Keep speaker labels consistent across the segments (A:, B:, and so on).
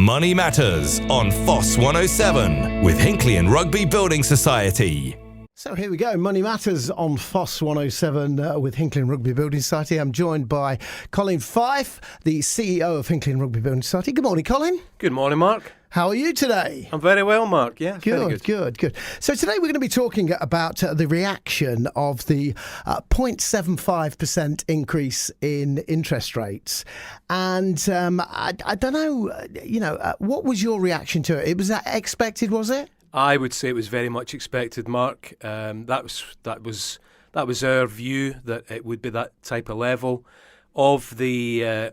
A: Money Matters on FOSS 107 with Hinckley and Rugby Building Society.
B: So here we go, Money Matters on FOSS 107 with Hinckley and Rugby Building Society. I'm joined by Colin Fife, the CEO of Hinckley and Rugby Building Society. Good morning, Colin.
C: Good morning, Mark.
B: How are you today?
C: I'm very well, Mark. Yeah,
B: good. So today we're going to be talking about the reaction of the 0.75% increase in interest rates. And I don't know, what was your reaction to it? Was that expected, was it?
C: I would say it was very much expected, Mark. That was our view that it would be that type of level. Of the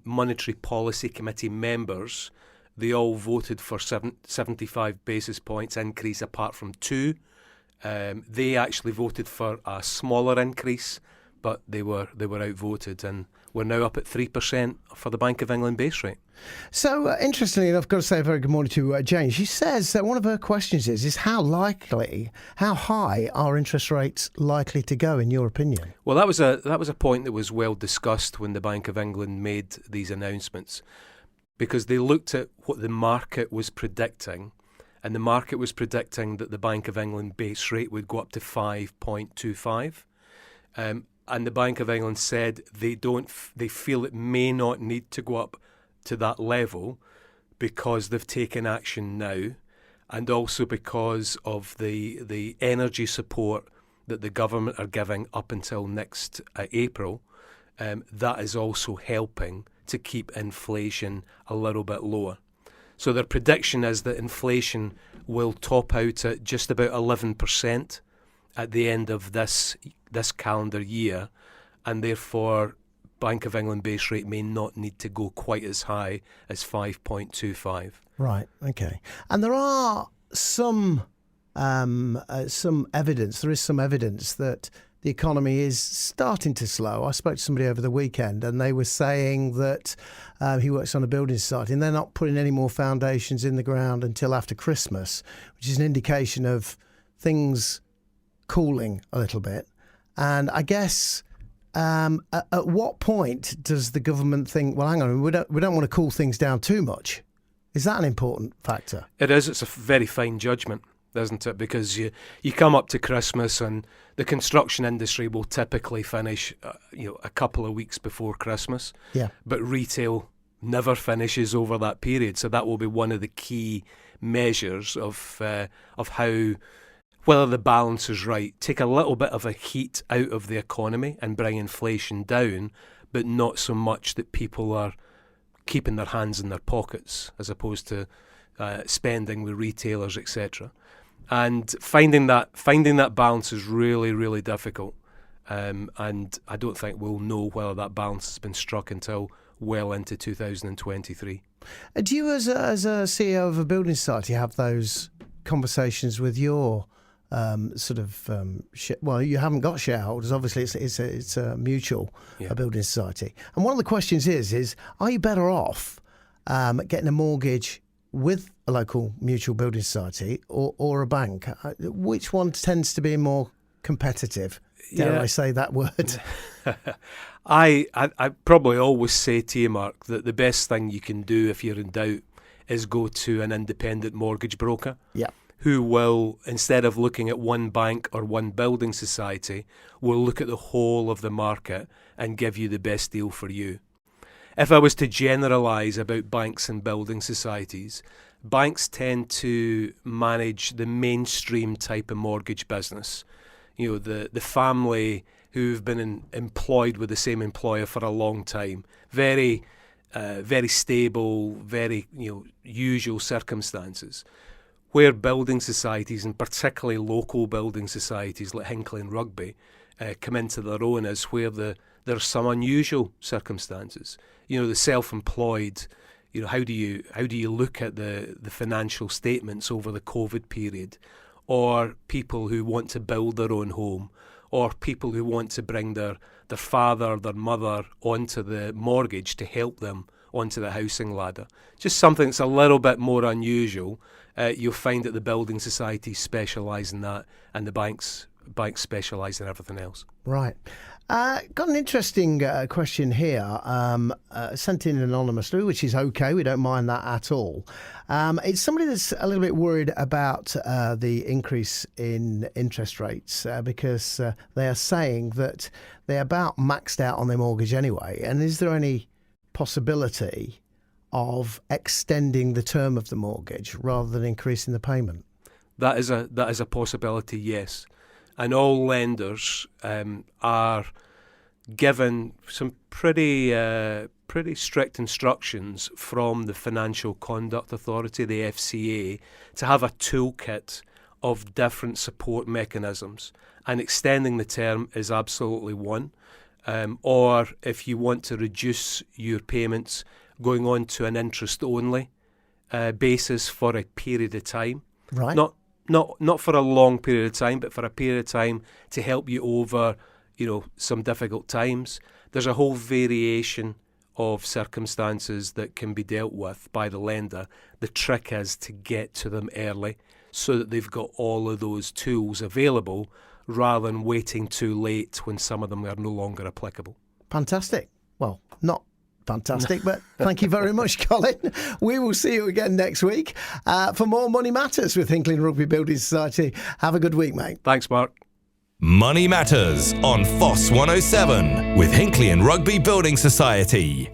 C: Monetary Policy Committee members, they all voted for 75 basis points increase apart from two. They actually voted for a smaller increase, but they were outvoted, and we're now up at 3% for the Bank of England base rate.
B: So, interestingly enough, I've got to say a very good morning to Jane. She says that one of her questions is how high are interest rates likely to go, in your opinion?
C: Well, that was a point that was well discussed when the Bank of England made these announcements, because they looked at what the market was predicting, and the market was predicting that the Bank of England base rate would go up to 5.25. And the Bank of England said they feel it may not need to go up to that level because they've taken action now, and also because of the energy support that the government are giving up until next April. That is also helping to keep inflation a little bit lower. So their prediction is that inflation will top out at just about 11% at the end of this calendar year, and therefore Bank of England base rate may not need to go quite as high as 5.25.
B: Right, okay. And there are some evidence, there is some evidence that the economy is starting to slow. I spoke to somebody over the weekend and they were saying that he works on a building site and they're not putting any more foundations in the ground until after Christmas, which is an indication of things cooling a little bit. And I guess at what point does the government think, well, hang on, we don't want to cool things down too much? Is that an important factor?
C: It is. It's a very fine judgment, isn't it? Because you come up to Christmas and the construction industry will typically finish a couple of weeks before Christmas.
B: Yeah.
C: But retail never finishes over that period. So that will be one of the key measures of how, whether the balance is right. Take a little bit of a heat out of the economy and bring inflation down, but not so much that people are keeping their hands in their pockets as opposed to spending with retailers, etc. And finding that balance is really, really difficult. And I don't think we'll know whether that balance has been struck until well into 2023.
B: Do you, as a CEO of a building society, have those conversations with your you haven't got shareholders, obviously it's a mutual a building society, and one of the questions is are you better off getting a mortgage with a local mutual building society or a bank? Which one tends to be more competitive? Dare I say that word?
C: I probably always say to you, Mark, that the best thing you can do if you're in doubt is go to an independent mortgage broker.
B: Yeah.
C: Who will, instead of looking at one bank or one building society, will look at the whole of the market and give you the best deal for you. If I was to generalise about banks and building societies, banks tend to manage the mainstream type of mortgage business. The family who've been employed with the same employer for a long time, very stable, very usual circumstances. Where building societies, and particularly local building societies like Hinckley and Rugby, come into their own is where there's some unusual circumstances. The self-employed, how do you look at the financial statements over the COVID period, or people who want to build their own home, or people who want to bring their father, their mother onto the mortgage to help them onto the housing ladder. Just something that's a little bit more unusual. You'll find that the building societies specialise in that, and the banks specialise in everything else.
B: Right. Got an interesting question here, sent in anonymously, which is okay. We don't mind that at all. It's somebody that's a little bit worried about the increase in interest rates because they are saying that they're about maxed out on their mortgage anyway. And is there any possibility of extending the term of the mortgage rather than increasing the payment?
C: That is a possibility, yes. And all lenders are given some pretty strict instructions from the Financial Conduct Authority, the FCA, to have a toolkit of different support mechanisms. And extending the term is absolutely one. Or if you want to reduce your payments, going on to an interest-only basis for a period of time.
B: Right.
C: Not for a long period of time, but for a period of time to help you over, some difficult times. There's a whole variation of circumstances that can be dealt with by the lender. The trick is to get to them early so that they've got all of those tools available rather than waiting too late when some of them are no longer applicable.
B: Fantastic. Well, not fantastic, but thank you very much, Colin. We will see you again next week for more Money Matters with Hinckley and Rugby Building Society. Have a good week, mate.
C: Thanks, Mark.
A: Money Matters on FOSS 107 with Hinckley and Rugby Building Society.